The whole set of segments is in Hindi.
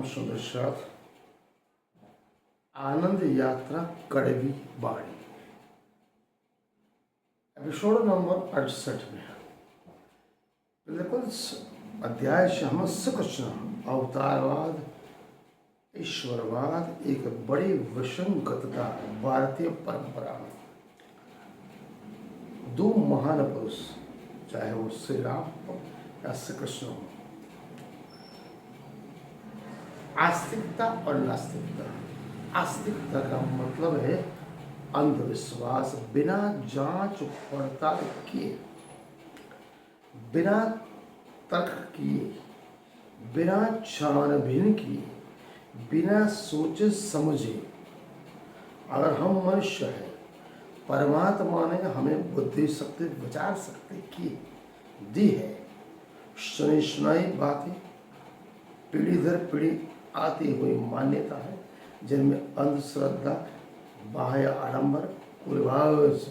सुदर्शन आनंद यात्रा कड़वी बाड़ी एपिसोड नंबर 68 में बिल्कुल अध्याय श्याम से कृष्ण अवतारवाद ईश्वरवाद एक बड़ी विसंगतता भारतीय परंपरा में दो महान पुरुष चाहे वो श्री राम हो या श्री कृष्ण हो, आस्तिकता और नास्तिकता। आस्तिकता का मतलब है अंधविश्वास, बिना जांच पड़ताल किए, बिना तर्क किए, बिना छानबीन किए, बिना सोचे समझे। अगर हम मनुष्य हैं, परमात्मा ने हमें बुद्धि शक्ति विचार शक्ति दी है। सुनी सुनाई बातें, पीढ़ी दर पीढ़ी आती हुई मान्यता है जिनमें अंधश्रद्धा, बाह्य आडंबर, कुरिवाज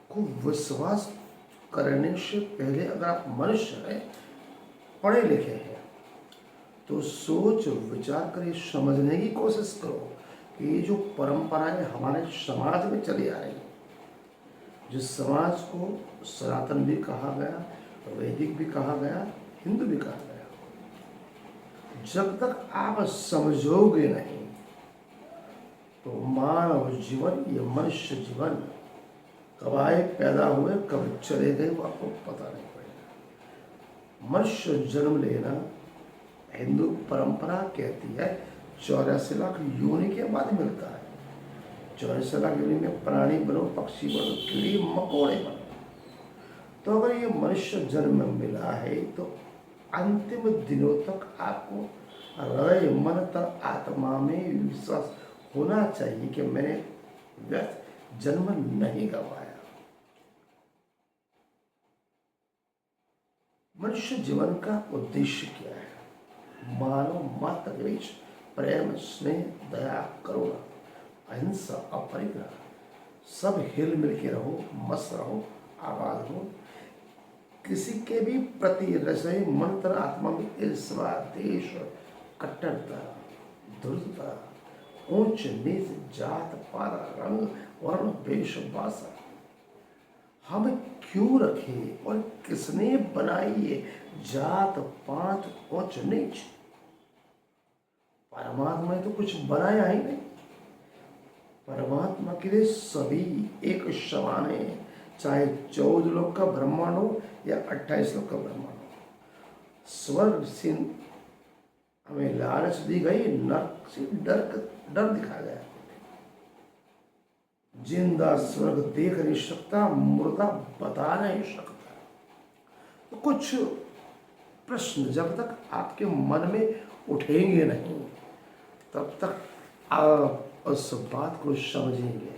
को विश्वास करने से पहले अगर आप मनुष्य हैं, पढ़े लिखे हैं, तो सोच विचार कर समझने की कोशिश करो कि ये जो परंपराएं हमारे समाज में चली आ रही है, जिस समाज को सनातन भी कहा गया, वैदिक भी कहा गया, हिंदू भी कहा गया, जब तक आप समझोगे नहीं तो मानव जीवन, ये मनुष्य जीवन कब आए, पैदा हुए, कब चले गए, वो आपको पता नहीं पड़ेगा। मनुष्य जन्म लेना हिंदू परंपरा कहती है 84 लाख योनि के बाद मिलता है। 84 लाख योनि में प्राणी बनो, पक्षी बनो, कीड़े मकोड़े बनो। तो अगर ये मनुष्य जन्म मिला है तो अंतिम दिनों तक आपको हृदय मन तक आत्मा में विश्वास होना चाहिए कि मैंने व्यर्थ जन्म नहीं गंवाया। मनुष्य जीवन का उद्देश्य क्या है? मानव मात्र के बीच प्रेम, स्नेह, दया, करुणा, अहिंसा, अपरिग्रह, सब हिल मिल के रहो, मस्त रहो, आबाद हो। किसी के भी प्रति रसोई मन तन आत्मा में ईर्ष्या, देश, कट्टरता, धूर्तता, ऊंच नीच, जात पात, रंग, वर्ण, वेश, भाषा हम क्यों रखे और किसने बनाई ये जात पात, ऊंच नीच? परमात्मा ने तो कुछ बनाया ही नहीं। परमात्मा के लिए सभी एक समान है, चाहे 14 लोग का ब्रह्मांड हो या 28 लोग का ब्रह्मांड हो। स्वर्ग से हमें लालच दी गई, नरक से डर दिखाया गया। जिंदा स्वर्ग देख नहीं सकता, मुर्दा बता नहीं सकता। तो कुछ प्रश्न जब तक आपके मन में उठेंगे नहीं, तब तक आप उस बात को समझेंगे।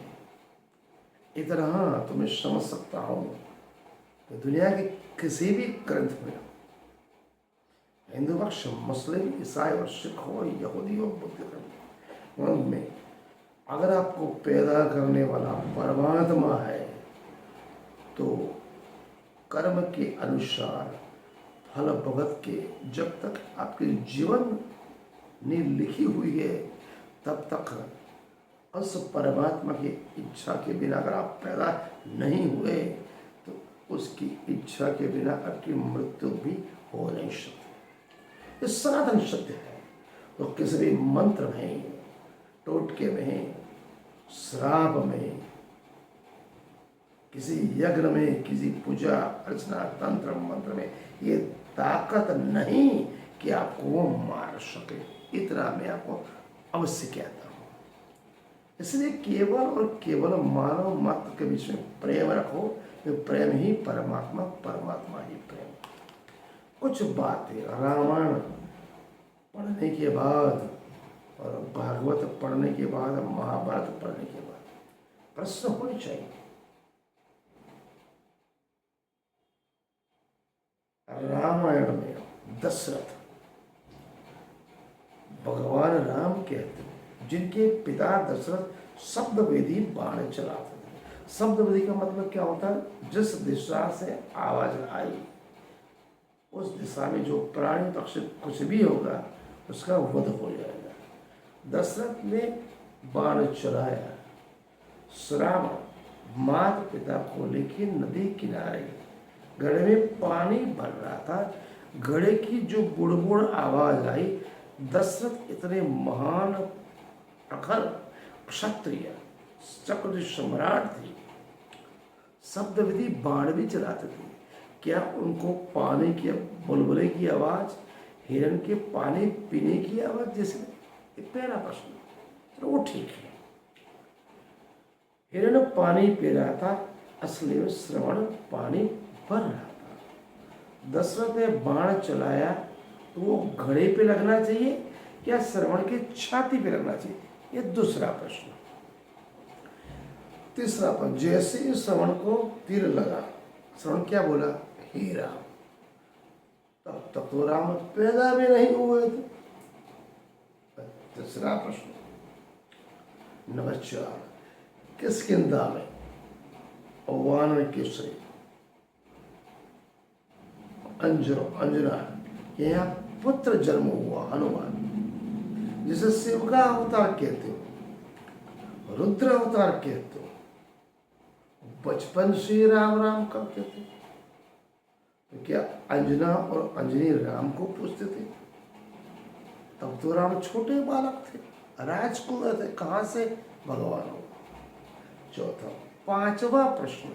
इतना हाँ तो मैं समझ सकता हूँ कि दुनिया के किसी भी ग्रंथ में, हिंदू पक्ष, मुस्लिम, ईसाई और सिख हो, यहूदी हो, बुद्ध धर्म में, अगर आपको पैदा करने वाला परमात्मा है तो कर्म के अनुसार फल भुगत के जब तक आपके जीवन ने लिखी हुई है, तब तक उस परमात्मा की इच्छा के बिना अगर आप पैदा नहीं हुए तो उसकी इच्छा के बिना आपकी मृत्यु भी हो नहीं सकती। ये सनातन सत्य है। तो किसी भी मंत्र में, टोटके में, श्राप में, किसी यज्ञ में, किसी पूजा अर्चना तंत्र मंत्र में ये ताकत नहीं कि आपको वो मार सके। इतना मैं आपको अवश्य कहता हूँ। इसलिए केवल और केवल मानव मात्र के बीच में प्रेम रखो। ये प्रेम ही परमात्मा, परमात्मा ही प्रेम। कुछ बातें रामायण पढ़ने के बाद और भागवत पढ़ने के बाद, महाभारत पढ़ने के बाद प्रश्न होने चाहिए। रामायण में दशरथ, भगवान राम कहते हैं, जिनके पिता दशरथ शब्दवेदी बाण चलाते थे। शब्दवेदी का मतलब क्या होता है? जिस दिशा से आवाज आई उस दिशा में जो प्राणी पक्षी कुछ भी होगा उसका वध हो जाएगा। दशरथ ने बाण चलाया। श्रावण माता पिता को लेके नदी किनारे घड़े में पानी भर रहा था। घड़े की जो बुड़बुड़ आवाज आई, दशरथ इतने महान प्रखर क्षत्रिय चक्र सम्राट थे, शब्द विधि बाण भी चलाते थे। क्या उनको पानी की बुलबुले की आवाज, हिरण के पानी पीने की आवाज जैसे? पहला प्रश्न, तो वो ठीक है। हिरण पानी पी रहा था, असली में श्रवण पानी भर रहा था। दशरथ ने बाण चलाया तो वो घड़े पे लगना चाहिए या श्रवण की छाती पे लगना चाहिए? ये दूसरा प्रश्न। तीसरा प्रश्न, जैसे ही श्रवण को तीर लगा, श्रवण क्या बोला? हे राम। तब तक तो राम पैदा भी नहीं हुए थे। तीसरा प्रश्न, नंबर 4, किस किंदा में वानर केसरी अंजना यहाँ पुत्र जन्म हुआ? हनुमान, जिसे शिव का अवतार कहते हो, रुद्र अवतार कहते हो। बचपन से राम राम करते थे, तो क्या अंजना और अंजनी राम को पूछते थे? तब तो राम छोटे बालक थे, राजकुमार थे, कहाँ से भगवान हो? चौथा, पांचवा प्रश्न,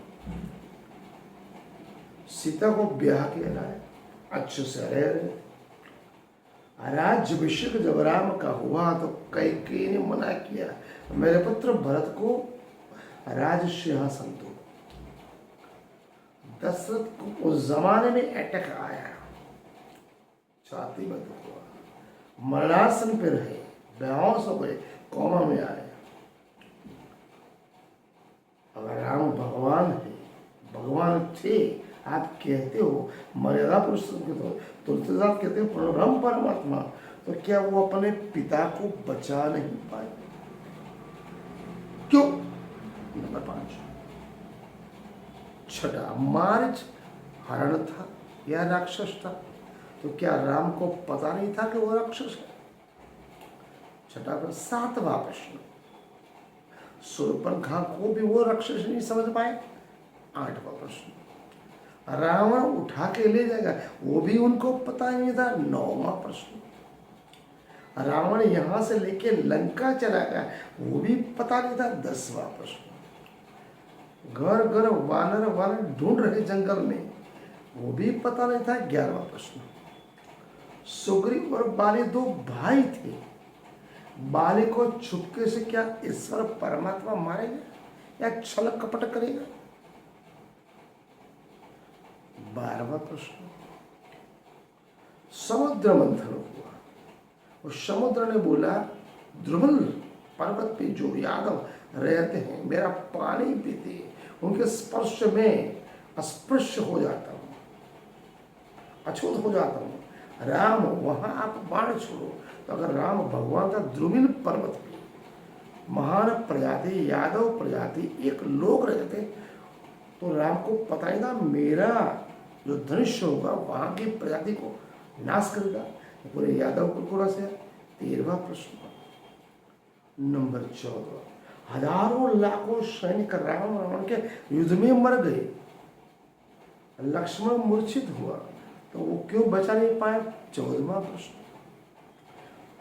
सीता को ब्याह के लाए, अच्छे से रह रहे। राज्याभिषेक जब राम का हुआ तो कैकेयी ने मना किया, मेरे पुत्र भरत को राज सिंहासन दो। दशरथ को उस जमाने में अटैक आया, छाती में दुख हुआ, मरणासन पे रहे, बेहोश हो गए, कोमा में आए। अगर राम भगवान है, भगवान थे, आप कहते हो मर्यादा पुरुषोत्तम के, तो तुलसीदास कहते हो परम परमात्मा, तो क्या वो अपने पिता को बचा नहीं पाए? क्यों? नंबर 5, छठा, मार्च हरण था या राक्षस था? तो क्या राम को पता नहीं था कि वो राक्षस है? छठा पर 7वां प्रश्न, शूर्पणखा को भी वो राक्षस नहीं समझ पाए? 8वां प्रश्न, रावण उठा के ले जाएगा, वो भी उनको पता नहीं था? 9वां प्रश्न, रावण यहां से लेके लंका चला गया, वो भी पता नहीं था? 10वां प्रश्न, घर घर वानर वानर ढूंढ रहे जंगल में, वो भी पता नहीं था? 11वां प्रश्न, सुग्रीव और बाली 2 भाई थे, बाली को छुपके से क्या ईश्वर परमात्मा मारेगा या छल कपट करेगा? 12वां प्रश्न, समुद्र मंथन हुआ और समुद्र ने बोला, द्रुमल पर्वत पे जो यादव रहते हैं मेरा पानी पीते, उनके स्पर्श में अस्पृश्य हो जाता हूँ, अछूत हो जाता हूँ। राम वहां आप बाण छोड़ो। तो अगर राम भगवान था, द्रुमिल पर्वत पे महान प्रजाति यादव प्रजाति एक लोग रहते, तो राम को पता ही था मेरा जो धनुष होगा वहां की प्रजाति को नाश करेगा, पूरे यादव कुल से। 13वां प्रश्न, नंबर 14, हजारों लाखों सैनिक राम रावण के युद्ध में मर गए, लक्ष्मण मूर्छित हुआ, तो वो क्यों बचा नहीं पाए? 14वां प्रश्न।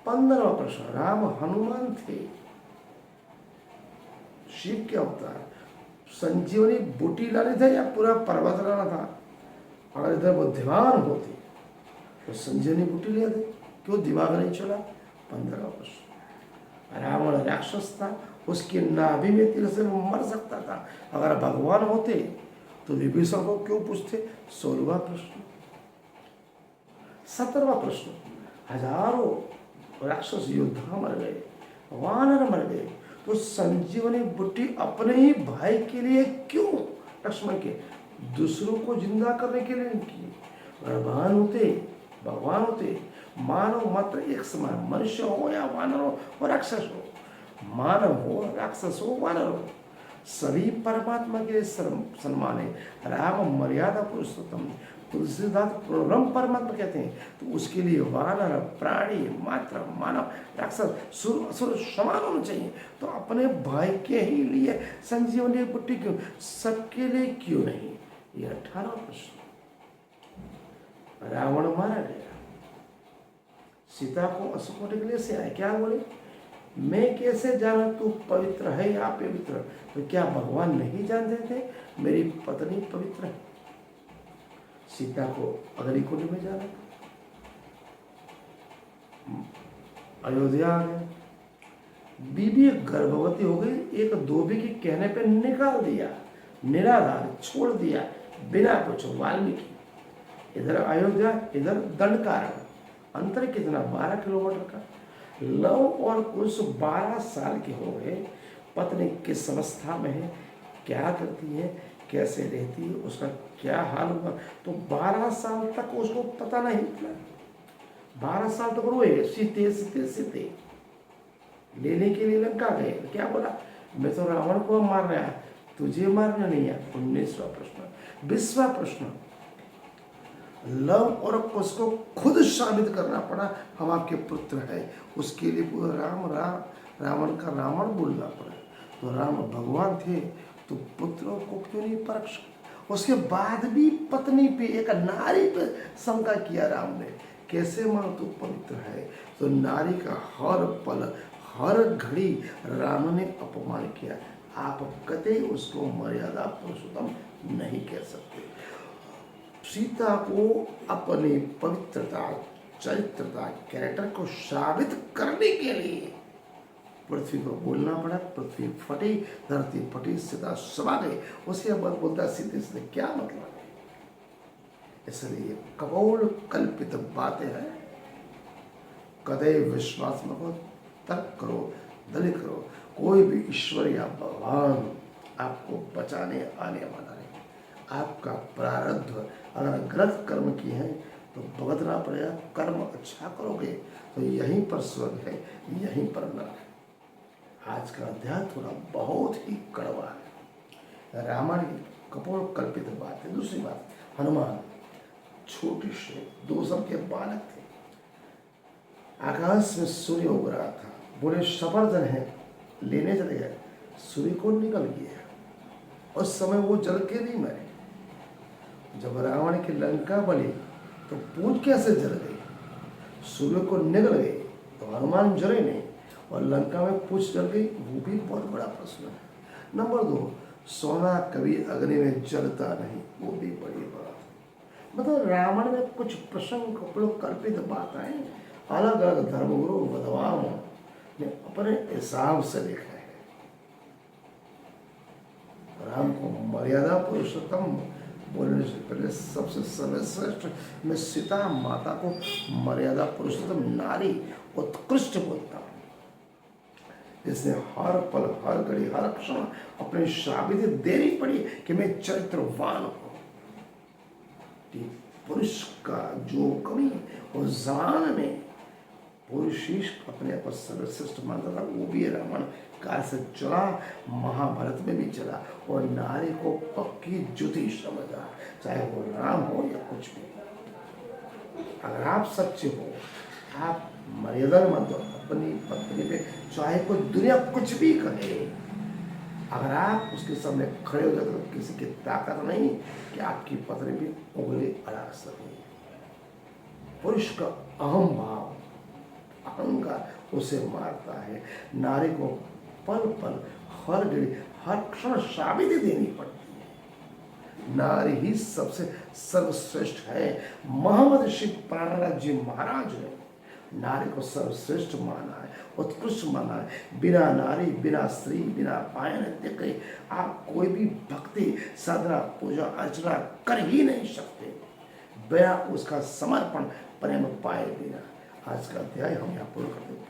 15वां प्रश्न, राम हनुमान थे, शिव के अवतार, संजीवनी बूटी लानी था या पूरा पर्वत लाना था? अगर इधर बुद्धिमान होते तो संजीवनी बूटी ले आते, क्यों दिमाग नहीं चला? 15वां प्रश्न, रावण राक्षस था, उसकी नाभि में तीर से वो मर सकता था, अगर भगवान होते तो विभीषण को क्यों पूछते? 16वां प्रश्न। 17वां प्रश्न, हजारों राक्षस योद्धा मर गए, वानर मर गए, तो संजीवनी बुट्टी अपने ही भाई के लिए क्यों, लक्ष्मण के, दूसरों को जिंदा करने के लिए नहीं की? भगवान होते मानव मात्र एक समान, मनुष्य हो या वानर हो और राक्षस हो, मानव हो राक्षस हो वानर हो, सभी परमात्मा के लिए सम्मान है। राम मर्यादा पुरुषोत्तम, तुलसीदास ब्रह्म परमात्मा कहते हैं। तो उसके लिए वानर, प्राणी, मात्र, मानव, राक्षस, सुर असुर समान होना चाहिए। तो अपने भाई के ही लिए संजीवनी बुट्टी क्यों, सबके लिए क्यों नहीं? ये 18वां प्रश्न। रावण मारा गया, सीता को अशोक निकले से आए, क्या बोले? मैं कैसे जाना तू पवित्र है या पवित्र? तो क्या भगवान नहीं जानते थे मेरी पत्नी पवित्र है? सीता को अग्निकुंड में जाना, अयोध्या आ गए, बीबी गर्भवती हो गई, एक धोबी के कहने पे निकाल दिया, निराधार छोड़ दिया बिना कुछ। वाल्मीकि इधर अयोध्या, इधर दंडकारण्य, अंतर कितना? 12 किलोमीटर का। लव और कुश 12 साल के हो गए, पत्नी किस अवस्था में है, क्या करती है, कैसे रहती है, उसका क्या हाल हुआ, तो 12 साल तक उसको पता नहीं चला। 12 साल तक रोए, सीते सीते सीते लेने के लिए लंका गए। क्या बोला? मैं तो रावण को मार रहा, तुझे मारना नहीं है। 19वां प्रश्न। 20वां प्रश्न, लव और कुश को खुद साबित करना पड़ा हम आपके पुत्र है। उसके लिए रावण का रावण बोलना पड़ा। तो राम भगवान थे तो पुत्रों को क्यों नहीं परख? उसके बाद भी पत्नी पे, एक नारी पे शंका किया राम ने, कैसे मानो तू पवित्र है? तो नारी का हर पल हर घड़ी राम ने अपमान किया। आप कतई उसको मर्यादा पुरुषोत्तम नहीं कह सकते। सीता को अपनी पवित्रता, चरित्रता, कैरेक्टर को साबित करने के लिए पृथ्वी को बोलना पड़ा। पृथ्वी फटी, धरती फटी, सीता समा गई। उसके बाद बोलता सीधे सीधे क्या मतलब है? इसलिए कपोल कल्पित बातें हैं, कदय विश्वास न हो, तर्क करो, दलित करो। कोई भी ईश्वर या भगवान आपको बचाने आने वाला नहीं। आपका प्रारब्ध अगर गलत कर्म किए हैं तो भुगतना पड़ेगा। कर्म अच्छा करोगे तो यहीं पर स्वर्ग है, यहीं पर नरक है। आज का अध्याय थोड़ा बहुत ही कड़वा है। रामायण की कपोल कल्पित बात है। दूसरी बात, हनुमान छोटे से 2 साल के बालक थे, आकाश में सूर्य उग रहा था, बोले सफरजन है, लेने चले गए, सूर्य को निकल गया। उस समय वो जल के नहीं मरे। जब रावण की लंका बनी तो पूंछ कैसे जल गई? सूर्य को निगल गई तो हनुमान जले नहीं, और लंका में पूंछ जल गई, वो भी बहुत बड़ा प्रश्न है। नंबर 2, सोना कभी अग्नि में जलता नहीं, वो भी बड़ी बात। मतलब रावण में कुछ प्रसंग कल्पित बातें अलग अलग धर्मगुरु विद्वानों ने अपने हिसाब से लिखा है। राम को मर्यादा पुरुषोत्तम बोलने से पहले सबसे सर्वश्रेष्ठ मैं सीता माता को मर्यादा पुरुषोत्तम नारी उत्कृष्ट बोलता हूँ। इसने हर पल, हर घड़ी, हर क्षण अपनी साबिती देनी पड़ी कि मैं चरित्रवान हूँ। पुरुष का जो कमी और जमाने में पुरुष ही अपने आप सर्वश्रेष्ठ मानता था, वो भी रावण काल से चला, महाभारत में भी चला, और नारी को पक्की जुती समझा, चाहे वो राम हो या कुछ भी। अगर आप सच्चे हो, आप मर्यादा मत दो अपनी पत्नी पे, चाहे कोई दुनिया कुछ भी कहे। अगर आप उसके सामने खड़े हो जाते तो किसी की ताकत नहीं कि आपकी पत्नी भी उंगली अड़ा सके। पुरुष का अहम भाव, अहंकार उसे मारता है। नारी को पल पल, हर घड़ी, हर क्षण साबिती देनी पड़ती है। नारी ही सबसे सर्वश्रेष्ठ है। मोहम्मद शिव प्राणनाथ जी महाराज ने नारी को सर्वश्रेष्ठ माना है, उत्कृष्ट माना है। बिना नारी, बिना स्त्री, बिना पायन देखे आप कोई भी भक्ति, साधना, पूजा अर्चना कर ही नहीं सकते बिना उसका समर्पण प्रेम पाए बिना। आज का अध्याय हम यहाँ पूर्ण करते हैं।